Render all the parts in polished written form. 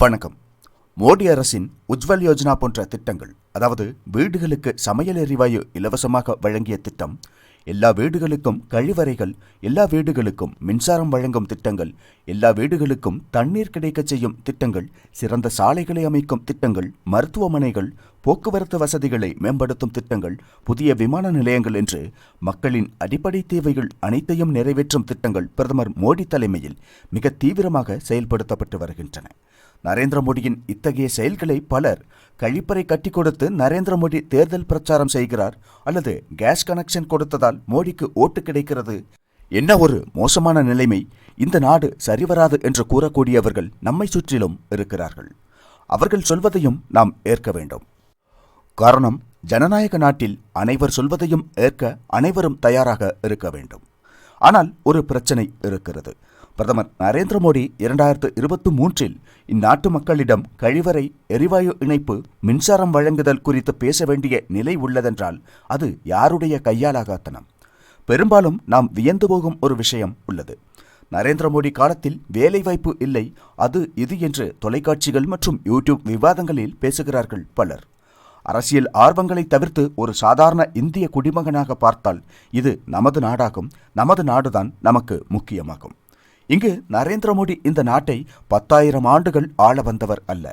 வணக்கம். மோடி அரசின் உஜ்வல் யோஜனா போன்ற திட்டங்கள், அதாவது வீடுகளுக்கு சமையல் எரிவாயு இலவசமாக வழங்கிய திட்டம், எல்லா வீடுகளுக்கும் கழிவறைகள், எல்லா வீடுகளுக்கும் மின்சாரம் வழங்கும் திட்டங்கள், எல்லா வீடுகளுக்கும் தண்ணீர் கிடைக்கச் செய்யும் திட்டங்கள், சிறந்த சாலைகளை அமைக்கும் திட்டங்கள், மருத்துவமனைகள், போக்குவரத்து வசதிகளை மேம்படுத்தும் திட்டங்கள், புதிய விமான நிலையங்கள் என்று மக்களின் அடிப்படை தேவைகள் அனைத்தையும் நிறைவேற்றும் திட்டங்கள் பிரதமர் மோடி தலைமையில் மிக தீவிரமாக செயல்படுத்தப்பட்டு வருகின்றன. நரேந்திர மோடியின் இத்தகைய செயல்களை பலர் கழிப்பறை கட்டி கொடுத்து நரேந்திர மோடி தேர்தல் பிரச்சாரம் செய்கிறார், அல்லது கேஸ் கனெக்ஷன் கொடுத்ததால் மோடிக்கு ஓட்டு கிடைக்கிறது, என்ன ஒரு மோசமான நிலைமை, இந்த நாடு சரிவராது என்று கூறக்கூடியவர்கள் நம்மை சுற்றிலும் இருக்கிறார்கள். அவர்கள் சொல்வதையும் நாம் ஏற்க வேண்டும். காரணம், ஜனநாயக நாட்டில் அனைவர் சொல்வதையும் ஏற்க அனைவரும் தயாராக இருக்க வேண்டும். ஆனால் ஒரு பிரச்சனை இருக்கிறது. பிரதமர் நரேந்திர மோடி 2023 இந்நாட்டு மக்களிடம் கழிவறை, எரிவாயு இணைப்பு, மின்சாரம் வழங்குதல் குறித்து பேச வேண்டிய நிலை உள்ளதென்றால் அது யாருடைய கையாலாகத்தனம்? பெரும்பாலும் நாம் வியந்து போகும் ஒரு விஷயம் உள்ளது. நரேந்திர மோடி காலத்தில் வேலைவாய்ப்பு இல்லை, அது இது என்று தொலைக்காட்சிகள் மற்றும் யூடியூப் விவாதங்களில் பேசுகிறார்கள் பலர். அரசியல் ஆர்வங்களை தவிர்த்து ஒரு சாதாரண இந்திய குடிமகனாக பார்த்தால் இது நமது நாடாகும், நமது நாடுதான் நமக்கு முக்கியமாகும். இங்கு நரேந்திர மோடி இந்த நாட்டை 10,000 ஆண்டுகள் ஆள வந்தவர் அல்ல.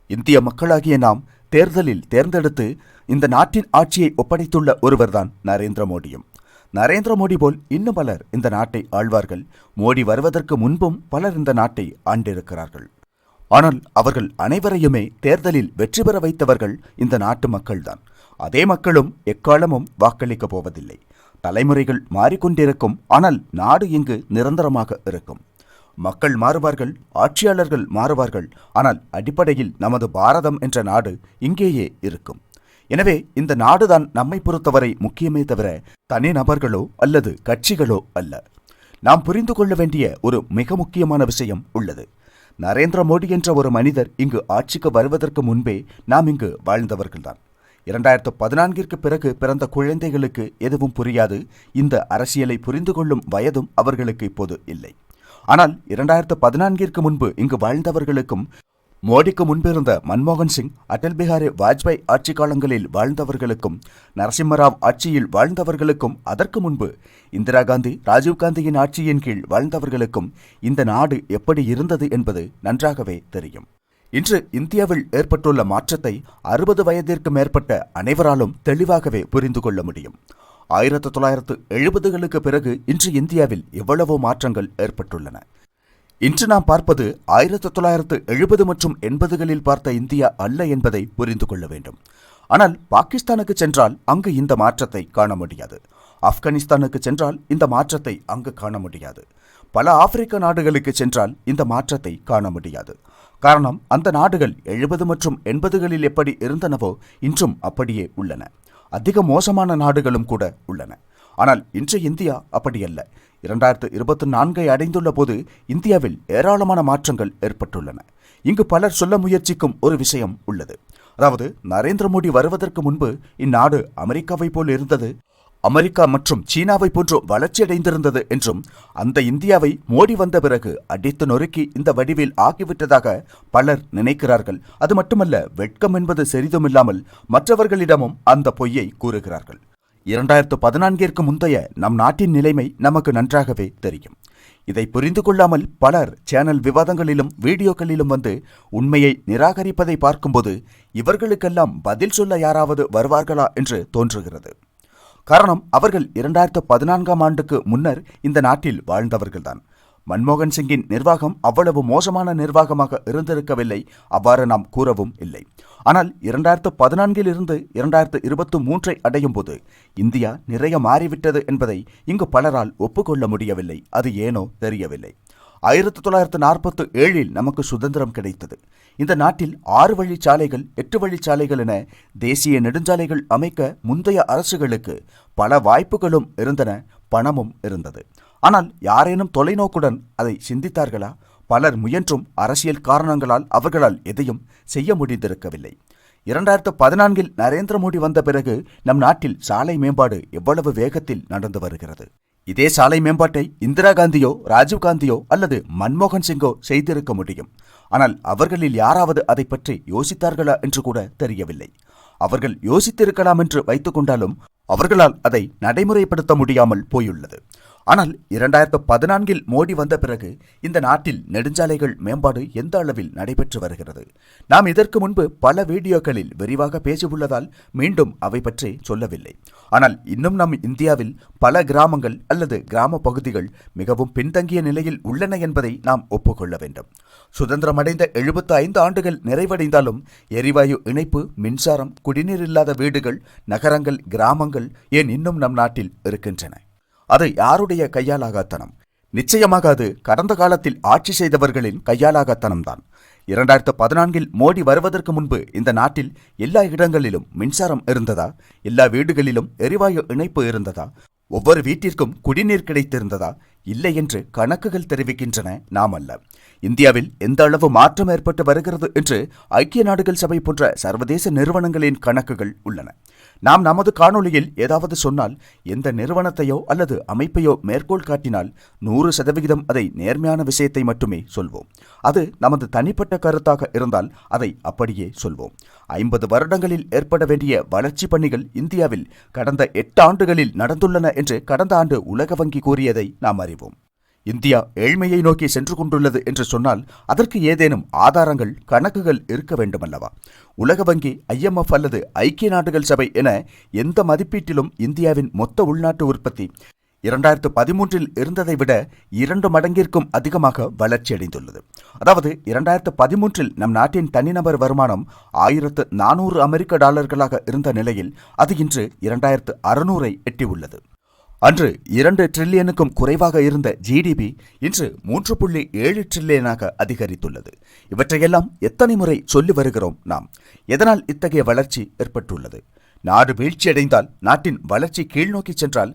இந்திய மக்களாகிய நாம் தேர்தலில் தேர்ந்தெடுத்து இந்த நாட்டின் ஆட்சியை ஒப்படைத்துள்ள ஒருவர்தான் நரேந்திர மோடியும். நரேந்திர மோடி போல் இன்னும் பலர் இந்த நாட்டை ஆழ்வார்கள். மோடி வருவதற்கு முன்பும் பலர் இந்த நாட்டை ஆண்டிருக்கிறார்கள். ஆனால் அவர்கள் அனைவரையுமே தேர்தலில் வெற்றி பெற வைத்தவர்கள் இந்த நாட்டு மக்கள்தான். அதே மக்களும் எக்காலமும் வாக்களிக்கப் போவதில்லை. தலைமுறைகள் மாறிக்கொண்டிருக்கும், ஆனால் நாடு இங்கு நிரந்தரமாக இருக்கும். மக்கள் மாறுவார்கள், ஆட்சியாளர்கள் மாறுவார்கள், ஆனால் அடிப்படையில் நமது பாரதம் என்ற நாடு இங்கேயே இருக்கும். எனவே இந்த நாடுதான் நம்மை பொறுத்தவரை முக்கியமே தவிர தனிநபர்களோ அல்லது கட்சிகளோ அல்ல. நாம் புரிந்து கொள்ள வேண்டிய ஒரு மிக முக்கியமான விஷயம் உள்ளது. நரேந்திர மோடி என்ற ஒரு மனிதர் இங்கு ஆட்சிக்கு வருவதற்கு முன்பே நாம் இங்கு வாழ்ந்தவர்கள்தான். 2014 பிறகு பிறந்த குழந்தைகளுக்கு எதுவும் புரியாது. இந்த அரசியலை புரிந்து கொள்ளும் வயதும் அவர்களுக்கு இப்போது இல்லை. ஆனால் 2014 முன்பு இங்கு வாழ்ந்தவர்களுக்கும், மோடிக்கு முன்பிருந்த மன்மோகன் சிங், அடல் பிஹாரி வாஜ்பாய் ஆட்சி காலங்களில் வாழ்ந்தவர்களுக்கும், நரசிம்மராவ் ஆட்சியில் வாழ்ந்தவர்களுக்கும், அதற்கு முன்பு இந்திரா காந்தி, ராஜீவ்காந்தியின் ஆட்சியின் கீழ் வாழ்ந்தவர்களுக்கும் இந்த நாடு எப்படி இருந்தது என்பது நன்றாகவே தெரியும். இன்று இந்தியாவில் ஏற்பட்டுள்ள மாற்றத்தை 60 வயதிற்கு மேற்பட்ட அனைவராலும் தெளிவாகவே புரிந்து கொள்ள முடியும். 1970களுக்கு பிறகு இன்று இந்தியாவில் எவ்வளவோ மாற்றங்கள் ஏற்பட்டுள்ளன. இன்று நாம் பார்ப்பது 1970 மற்றும் 80களில் பார்த்த இந்தியா அல்ல என்பதை புரிந்து கொள்ள வேண்டும். ஆனால் பாகிஸ்தானுக்கு சென்றால் அங்கு இந்த மாற்றத்தை காண முடியாது. ஆப்கானிஸ்தானுக்கு சென்றால் இந்த மாற்றத்தை அங்கு காண முடியாது. பல ஆப்பிரிக்க நாடுகளுக்கு சென்றால் இந்த மாற்றத்தை காண முடியாது. காரணம், அந்த நாடுகள் 70 மற்றும் 80களில் எப்படி இருந்தனவோ இன்றும் அப்படியே உள்ளன. அதிக மோசமான நாடுகளும் கூட உள்ளன. ஆனால் இன்று இந்தியா அப்படியல்ல. 2024 அடைந்துள்ள போது இந்தியாவில் ஏராளமான மாற்றங்கள் ஏற்பட்டுள்ளன. இங்கு பலர் சொல்ல முயற்சிக்கும் ஒரு விஷயம் உள்ளது. அதாவது, நரேந்திர மோடி வருவதற்கு முன்பு இந்நாடு அமெரிக்காவை போல் இருந்தது, அமெரிக்கா மற்றும் சீனாவை போன்று வளர்ச்சியடைந்திருந்தது என்றும், அந்த இந்தியாவை மோடி வந்த பிறகு அடித்து நொறுக்கி இந்த வடிவில் ஆகிவிட்டதாக பலர் நினைக்கிறார்கள். அது மட்டுமல்ல, வெட்கம் என்பது சிறிதுமில்லாமல் மற்றவர்களிடமும் அந்த பொய்யை கூறுகிறார்கள். 2014 முந்தைய நம் நாட்டின் நிலைமை நமக்கு நன்றாகவே தெரியும். இதை புரிந்து கொள்ளாமல் பலர் சேனல் விவாதங்களிலும் வீடியோக்களிலும் வந்து உண்மையை நிராகரிப்பதை பார்க்கும்போது இவர்களுக்கெல்லாம் பதில் சொல்ல யாராவது வருவார்களா என்று தோன்றுகிறது. காரணம், அவர்கள் 2014 ஆண்டுக்கு முன்னர் இந்த நாட்டில் வாழ்ந்தவர்கள்தான். மன்மோகன் சிங்கின் நிர்வாகம் அவ்வளவு மோசமான நிர்வாகமாக இருந்திருக்கவில்லை, அவ்வாறு நாம் கூறவும் இல்லை. ஆனால் 2014 2023 அடையும் போது இந்தியா நிறைய மாறிவிட்டது என்பதை இங்கு பலரால் ஒப்புக்கொள்ள முடியவில்லை. அது ஏனோ தெரியவில்லை. 1947 நமக்கு சுதந்திரம் கிடைத்தது. இந்த நாட்டில் 6 வழிச்சாலைகள், 8 வழிச்சாலைகள் என தேசிய நெடுஞ்சாலைகள் அமைக்க முந்தைய அரசுகளுக்கு பல வாய்ப்புகளும் இருந்தன, பணமும் இருந்தது. ஆனால் யாரேனும் தொலைநோக்குடன் அதை சிந்தித்தார்களா? பலர் முயன்றும் அரசியல் காரணங்களால் அவர்களால் எதையும் செய்ய முடிந்திருக்கவில்லை. 2014 நரேந்திர மோடி வந்த பிறகு நம் நாட்டில் சாலை மேம்பாடு எவ்வளவு வேகத்தில் நடந்து வருகிறது. இதே சாலை மேம்பாட்டை இந்திரா காந்தியோ ராஜீவ் காந்தியோ அல்லது மன்மோகன் சிங்கோ செய்திருக்க முடியும். ஆனால் அவர்களில் யாராவது அதை பற்றி யோசித்தார்களா என்று கூட தெரியவில்லை. அவர்கள் யோசித்திருக்கலாம் என்று வைத்துக் கொண்டாலும் அவர்களால் அதை நடைமுறைப்படுத்த முடியாமல் போயுள்ளது. ஆனால் 2014 மோடி வந்த பிறகு இந்த நாட்டில் நெடுஞ்சாலைகள் மேம்பாடு எந்த அளவில் நடைபெற்று வருகிறது? நாம் இதற்கு முன்பு பல வீடியோக்களில் விரிவாக பேசியுள்ளதால் மீண்டும் அவை பற்றி சொல்லவில்லை. ஆனால் இன்னும் நம் இந்தியாவில் பல கிராமங்கள் அல்லது கிராம பகுதிகள் மிகவும் பின்தங்கிய நிலையில் உள்ளன என்பதை நாம் ஒப்புக்கொள்ள வேண்டும். சுதந்திரமடைந்த 75 ஆண்டுகள் நிறைவடைந்தாலும் எரிவாயு இணைப்பு, மின்சாரம், குடிநீர் இல்லாத வீடுகள், நகரங்கள், கிராமங்கள் ஏன் இன்னும் நம் நாட்டில் இருக்கின்றன? அது யாருடைய கையாலாகத்தனம்? நிச்சயமாக அது கடந்த காலத்தில் ஆட்சி செய்தவர்களின் கையாலாகத்தனம்தான். 2014 மோடி வருவதற்கு முன்பு இந்த நாட்டில் எல்லா இடங்களிலும் மின்சாரம் இருந்ததா? எல்லா வீடுகளிலும் எரிவாயு இணைப்பு இருந்ததா? ஒவ்வொரு வீட்டிற்கும் குடிநீர் கிடைத்திருந்ததா? இல்லை என்று கணக்குகள் தெரிவிக்கின்றன, நாம் அல்ல. இந்தியாவில் எந்த அளவு மாற்றம் ஏற்பட்டு வருகிறது என்று ஐக்கிய நாடுகள் சபை போன்ற சர்வதேச நிறுவனங்களின் கணக்குகள் உள்ளன. நாம் நமது காணொளியில் ஏதாவது சொன்னால், எந்த நிறுவனத்தையோ அல்லது அமைப்பையோ மேற்கோள் காட்டினால் 100% அதை நேர்மையான விஷயத்தை மட்டுமே சொல்வோம். அது நமது தனிப்பட்ட கருத்தாக இருந்தால் அதை அப்படியே சொல்வோம். 50 வருடங்களில் ஏற்பட வேண்டிய வளர்ச்சி பணிகள் இந்தியாவில் கடந்த 8 ஆண்டுகளில் நடந்துள்ளன என்று கடந்த ஆண்டு உலக வங்கி கூறியதை நாம் அறிவோம். இந்தியா ஏழ்மையை நோக்கி சென்று கொண்டுள்ளது என்று சொன்னால் அதற்கு ஏதேனும் ஆதாரங்கள், கணக்குகள் இருக்க வேண்டுமல்லவா? உலக வங்கி, IMF அல்லது ஐக்கிய நாடுகள் சபை என எந்த மதிப்பீட்டிலும் இந்தியாவின் மொத்த உள்நாட்டு உற்பத்தி 2013 இருந்ததை விட 2 மடங்கிற்கும் அதிகமாக வளர்ச்சியடைந்துள்ளது. அதாவது 2013 நம் நாட்டின் தனிநபர் வருமானம் $1400 அமெரிக்க இருந்த நிலையில் அது இன்று 2600 எட்டியுள்ளது. அன்று 2 டிரில்லியனுக்கும் குறைவாக இருந்த GDP இன்று 3.7 டிரில்லியனாக அதிகரித்துள்ளது. இவற்றையெல்லாம் எத்தனை முறை சொல்லி வருகிறோம் நாம்? எதனால் இத்தகைய வளர்ச்சி ஏற்பட்டுள்ளது? நாடு வீழ்ச்சியடைந்தால், நாட்டின் வளர்ச்சி கீழ்நோக்கி சென்றால்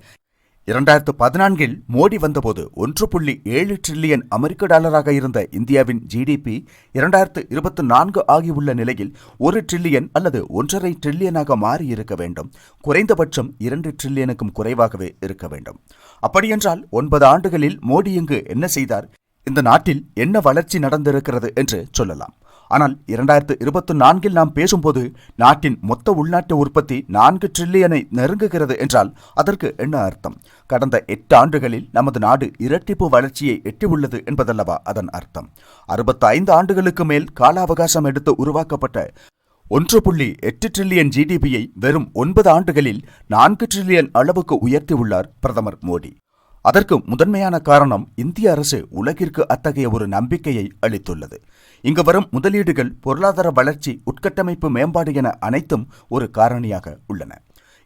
2014 மோடி வந்தபோது 1.7 டிரில்லியன் அமெரிக்க இருந்த இந்தியாவின் GDP 2024 ஆகியுள்ள நிலையில் 1 டிரில்லியன் அல்லது 1.5 டிரில்லியனாக மாறி இருக்க வேண்டும். குறைந்தபட்சம் 2 டிரில்லியனுக்கும் குறைவாகவே இருக்க வேண்டும். அப்படியென்றால் 9 ஆண்டுகளில் மோடி இங்கு என்ன செய்தார்? இந்த நாட்டில் என்ன வளர்ச்சி நடந்திருக்கிறது என்று சொல்லலாம். ஆனால் 2024 நாம் பேசும்போது நாட்டின் மொத்த உள்நாட்டு உற்பத்தி 4 டிரில்லியனை நெருங்குகிறது என்றால் அதற்கு என்ன அர்த்தம்? கடந்த 8 ஆண்டுகளில் நமது நாடு இரட்டிப்பு வளர்ச்சியை எட்டியுள்ளது என்பதல்லவா அதன் அர்த்தம்? 65 ஆண்டுகளுக்கு மேல் கால அவகாசம் எடுத்து உருவாக்கப்பட்ட 1.8 டிரில்லியன் GDPயை வெறும் 9 ஆண்டுகளில் 4 டிரில்லியன் அளவுக்கு உயர்த்தியுள்ளார் பிரதமர் மோடி. அதற்கு முதன்மையான காரணம் இந்திய அரசு உலகிற்கு அத்தகைய ஒரு நம்பிக்கையை அளித்துள்ளது. இங்கு வரும் முதலீடுகள், பொருளாதார வளர்ச்சி, உட்கட்டமைப்பு மேம்பாடு என அனைத்தும் ஒரு காரணியாக உள்ளன.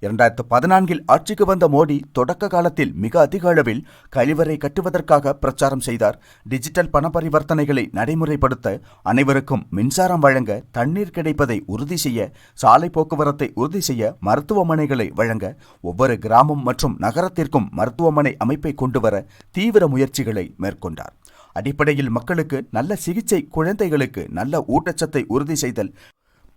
2014 ஆட்சிக்கு வந்த மோடி தொடக்க காலத்தில் மிக அதிக அளவில் கழிவறை கட்டுவதற்காக பிரச்சாரம் செய்தார். டிஜிட்டல் பண பரிவர்த்தனைகளை நடைமுறைப்படுத்த, அனைவருக்கும் மின்சாரம் வழங்க, தண்ணீர் கிடைப்பதை உறுதி செய்ய, சாலை போக்குவரத்தை உறுதி செய்ய, மருத்துவமனைகளை வழங்க, ஒவ்வொரு கிராமம் மற்றும் நகரத்திற்கும் மருத்துவமனை அமைப்பை கொண்டுவர தீவிர முயற்சிகளை மேற்கொண்டார். அடிப்படையில் மக்களுக்கு நல்ல சிகிச்சை, குழந்தைகளுக்கு நல்ல ஊட்டச்சத்தை உறுதி செய்தல்,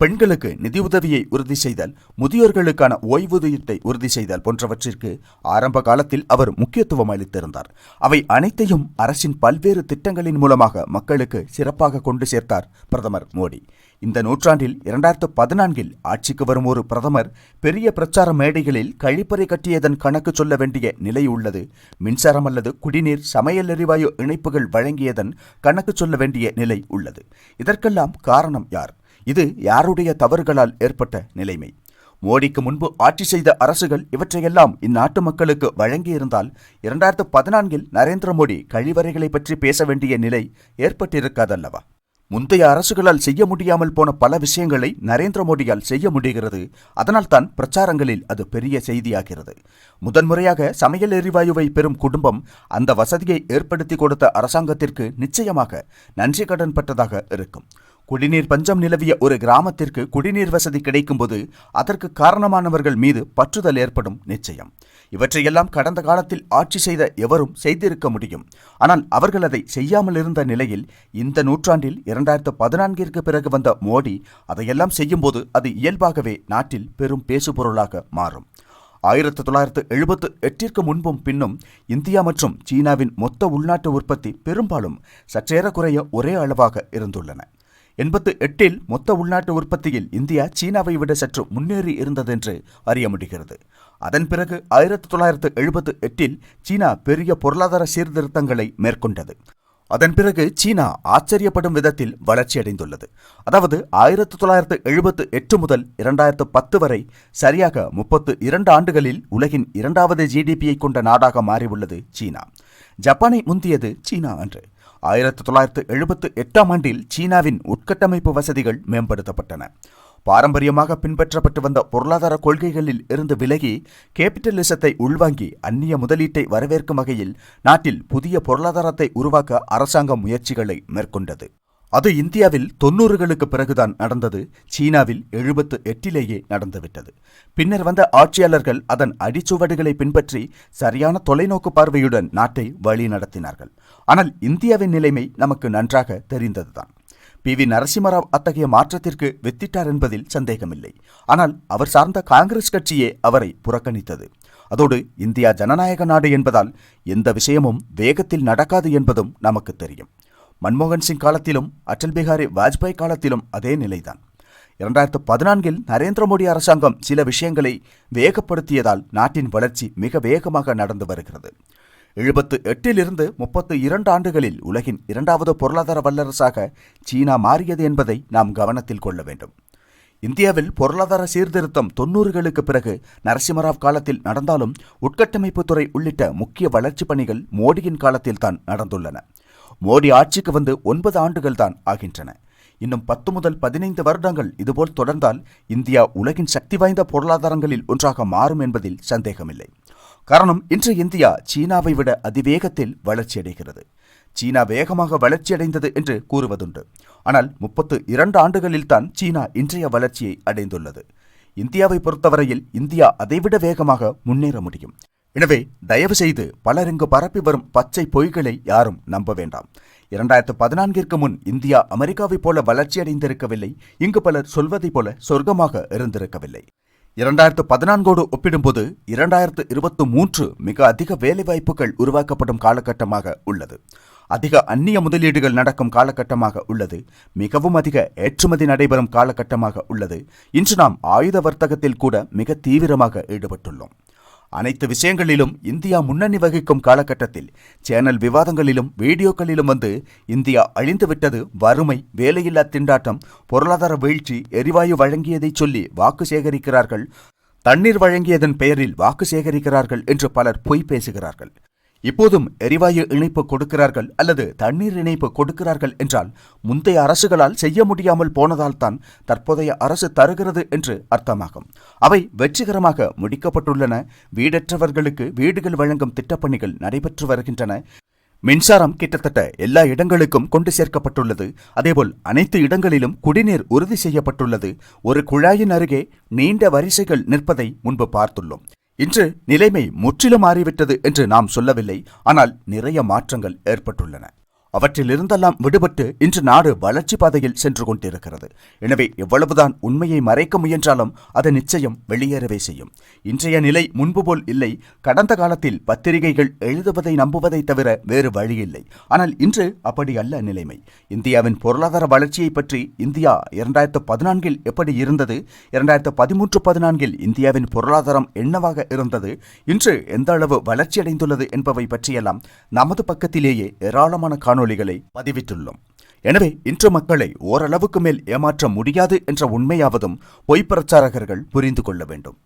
பெண்களுக்கு நிதியுதவியை உறுதி செய்தல், முதியோர்களுக்கான ஓய்வூதியத்தை உறுதி செய்தல் போன்றவற்றிற்கு ஆரம்ப காலத்தில் அவர் முக்கியத்துவம் அளித்திருந்தார். அவை அனைத்தையும் அரசின் பல்வேறு திட்டங்களின் மூலமாக மக்களுக்கு சிறப்பாக கொண்டு சேர்த்தார் பிரதமர் மோடி. இந்த நூற்றாண்டில் 2014 ஆட்சிக்கு வரும் ஒரு பிரதமர் பெரிய பிரச்சார மேடைகளில் கழிப்பறை கட்டியதன் கணக்கு சொல்ல வேண்டிய நிலை உள்ளது. மின்சாரம் அல்லது குடிநீர், சமையல் எரிவாயு இணைப்புகள் வழங்கியதன் கணக்கு சொல்ல வேண்டிய நிலை உள்ளது. இதற்கெல்லாம் காரணம் யார்? இது யாருடைய தவறுகளால் ஏற்பட்ட நிலைமை? மோடிக்கு முன்பு ஆட்சி செய்த அரசுகள் இவற்றையெல்லாம் இந்நாட்டு மக்களுக்கு வழங்கியிருந்தால் 2014 நரேந்திர மோடி கழிவறைகளை பற்றி பேச வேண்டிய நிலை ஏற்பட்டிருக்காதல்லவா? முந்தைய அரசுகளால் செய்ய முடியாமல் போன பல விஷயங்களை நரேந்திர மோடியால் செய்ய முடிகிறது. அதனால்தான் பிரச்சாரங்களில் அது பெரிய செய்தியாகிறது. முதன்முறையாக சமையல் எரிவாயுவை பெறும் குடும்பம் அந்த வசதியை ஏற்படுத்தி கொடுத்த அரசாங்கத்திற்கு நிச்சயமாக நன்றி கடன் பட்டதாக இருக்கும். குடிநீர் பஞ்சம் நிலவிய ஒரு கிராமத்திற்கு குடிநீர் வசதி கிடைக்கும்போது அதற்கு காரணமானவர்கள் மீது பற்றுதல் ஏற்படும் நிச்சயம். இவற்றையெல்லாம் கடந்த காலத்தில் ஆட்சி செய்த எவரும் செய்திருக்க முடியும். ஆனால் அவர்கள் அதை செய்யாமல் இருந்த நிலையில் இந்த நூற்றாண்டில் 2014 பிறகு வந்த மோடி அதையெல்லாம் செய்யும்போது அது இயல்பாகவே நாட்டில் பெரும் பேசுபொருளாக மாறும். 1978 முன்பும் பின்னும் இந்தியா மற்றும் சீனாவின் மொத்த உள்நாட்டு உற்பத்தி பெரும்பாலும் சற்றேறக்குறைய ஒரே அளவாக இருந்துள்ளன. 88 மொத்த உள்நாட்டு உற்பத்தியில் இந்தியா சீனாவை விட சற்று முன்னேறி இருந்ததென்று அறிய முடிகிறது. அதன் பிறகு 1978 சீனா பெரிய பொருளாதார சீர்திருத்தங்களை மேற்கொண்டது. அதன் பிறகு சீனா ஆச்சரியப்படும் விதத்தில் வளர்ச்சியடைந்துள்ளது. அதாவது 1978 முதல் 2010 வரை சரியாக 32 ஆண்டுகளில் உலகின் 2வது ஜிடிபியை கொண்ட நாடாக மாறியுள்ளது சீனா. ஜப்பானை முந்தியது சீனா அன்று. 1978 ஆண்டில் சீனாவின் உட்கட்டமைப்பு வசதிகள் மேம்படுத்தப்பட்டன. பாரம்பரியமாக பின்பற்றப்பட்டு வந்த பொருளாதார கொள்கைகளில் இருந்து விலகி கேபிட்டலிசத்தை உள்வாங்கி அந்நிய முதலீட்டை வரவேற்கும் வகையில் நாட்டில் புதிய பொருளாதாரத்தை உருவாக்க அரசாங்கம் முயற்சிகளை மேற்கொண்டது. அது இந்தியாவில் 90களுக்கு பிறகுதான் நடந்தது. சீனாவில் 78லேயே நடந்துவிட்டது. பின்னர் வந்த ஆட்சியாளர்கள் அதன் அடிச்சுவடுகளை பின்பற்றி சரியான தொலைநோக்கு பார்வையுடன் நாட்டை வழி நடத்தினார்கள். ஆனால் இந்தியாவின் நிலைமை நமக்கு நன்றாக தெரிந்ததுதான். PV நரசிம்மராவ் அத்தகைய மாற்றத்திற்கு வித்திட்டார் என்பதில் சந்தேகமில்லை. ஆனால் அவர் சார்ந்த காங்கிரஸ் கட்சியே அவரை புறக்கணித்தது. அதோடு இந்தியா ஜனநாயக நாடு என்பதால் எந்த விஷயமும் வேகத்தில் நடக்காது என்பதும் நமக்கு தெரியும். மன்மோகன் சிங் காலத்திலும் அடல் பிஹாரி வாஜ்பாய் காலத்திலும் அதே நிலைதான். 2014 நரேந்திர மோடி அரசாங்கம் சில விஷயங்களை வேகப்படுத்தியதால் நாட்டின் வளர்ச்சி மிக வேகமாக நடந்து வருகிறது. 78 32 ஆண்டுகளில் உலகின் 2வது பொருளாதார வல்லரசாக சீனா மாறியது என்பதை நாம் கவனத்தில் கொள்ள வேண்டும். இந்தியாவில் பொருளாதார சீர்திருத்தம் 90களுக்கு பிறகு நரசிம்மராவ் காலத்தில் நடந்தாலும் உட்கட்டமைப்பு துறை உள்ளிட்ட முக்கிய வளர்ச்சி பணிகள் மோடியின் காலத்தில் தான் நடந்துள்ளன. மோடி ஆட்சிக்கு வந்து 9 ஆண்டுகள் தான் ஆகின்றன. இன்னும் 10 முதல் 15 வருடங்கள் இதுபோல் தொடர்ந்தால் இந்தியா உலகின் சக்தி வாய்ந்த பொருளாதாரங்களில் ஒன்றாக மாறும் என்பதில் சந்தேகமில்லை. காரணம், இன்று இந்தியா சீனாவை விட அதிவேகத்தில் வளர்ச்சியடைகிறது. சீனா வேகமாக வளர்ச்சியடைந்தது என்று கூறுவதுண்டு. ஆனால் 32 ஆண்டுகளில் தான் சீனா இன்றைய வளர்ச்சியை அடைந்துள்ளது. இந்தியாவை பொறுத்தவரையில் இந்தியா அதைவிட வேகமாக முன்னேற முடியும். எனவே தயவு செய்து பலர் இங்கு பரப்பி வரும் பச்சை பொய்களை யாரும் நம்ப வேண்டாம். 2014 முன் இந்தியா அமெரிக்காவைப் போல வளர்ச்சியடைந்திருக்கவில்லை. இங்கு பலர் சொல்வதைப் போல சொர்க்கமாக இருந்திருக்கவில்லை. 2014 ஒப்பிடும்போது 2023 மிக அதிக வேலைவாய்ப்புகள் உருவாக்கப்படும் காலகட்டமாக உள்ளது. அதிக அந்நிய முதலீடுகள் நடக்கும் காலகட்டமாக உள்ளது. மிகவும் அதிக ஏற்றுமதி நடைபெறும் காலகட்டமாக உள்ளது. இன்று நாம் ஆயுத வர்த்தகத்தில் கூட மிக தீவிரமாக ஈடுபட்டுள்ளோம். அனைத்து விஷயங்களிலும் இந்தியா முன்னணி வகிக்கும் காலகட்டத்தில் சேனல் விவாதங்களிலும் வீடியோக்களிலும் வந்து இந்தியா அழிந்துவிட்டது, வறுமை, வேலையில்லா திண்டாட்டம், பொருளாதார வீழ்ச்சி, எரிவாயு வழங்கியதை சொல்லி வாக்கு சேகரிக்கிறார்கள், தண்ணீர் வழங்கியதன் பெயரில் வாக்கு சேகரிக்கிறார்கள் என்று பலர் பொய் பேசுகிறார்கள். இப்போதும் எரிவாயு இணைப்பு கொடுக்கிறார்கள் அல்லது தண்ணீர் இணைப்பு கொடுக்கிறார்கள் என்றால் முந்தைய அரசுகளால் செய்ய முடியாமல் போனதால் தான் தற்போதைய அரசு தருகிறது என்று அர்த்தமாகும். அவை வெற்றிகரமாக முடிக்கப்பட்டுள்ளன. வீடற்றவர்களுக்கு வீடுகள் வழங்கும் திட்டப்பணிகள் நடைபெற்று வருகின்றன. மின்சாரம் கிட்டத்தட்ட எல்லா இடங்களுக்கும் கொண்டு சேர்க்கப்பட்டுள்ளது. அதேபோல் அனைத்து இடங்களிலும் குடிநீர் உறுதி செய்யப்பட்டுள்ளது. ஒரு குழாயின் அருகே நீண்ட வரிசைகள் நிற்பதை முன்பு பார்த்துள்ளோம். இன்று நிலைமை முற்றிலும் மாறிவிட்டது என்று நாம் சொல்லவில்லை. ஆனால் நிறைய மாற்றங்கள் ஏற்பட்டுள்ளன. அவற்றிலிருந்தெல்லாம் விடுபட்டு இன்று நாடு வளர்ச்சி பாதையில் சென்று கொண்டிருக்கிறது. எனவே எவ்வளவுதான் உண்மையை மறைக்க முயன்றாலும் அது நிச்சயம் வெளியேறவே செய்யும். இன்றைய நிலை முன்பு போல் இல்லை. கடந்த காலத்தில் பத்திரிகைகள் எழுதுவதை நம்புவதை தவிர வேறு வழி இல்லை. ஆனால் இன்று அப்படி அல்ல நிலைமை. இந்தியாவின் பொருளாதார வளர்ச்சியை பற்றி இந்தியா 2014 எப்படி இருந்தது, 2013-14 இந்தியாவின் பொருளாதாரம் என்னவாக இருந்தது, இன்று எந்த அளவு வளர்ச்சியடைந்துள்ளது என்பவை பற்றியெல்லாம் நமது பக்கத்திலேயே ஏராளமான காணொளிகளை பதிவிட்டுள்ளோம். எனவே இன்று மக்களை ஓரளவுக்கு மேல் ஏமாற்ற முடியாது என்ற உண்மையாவதும் பொய் பிரச்சாரகர்கள் புரிந்து கொள்ள வேண்டும்.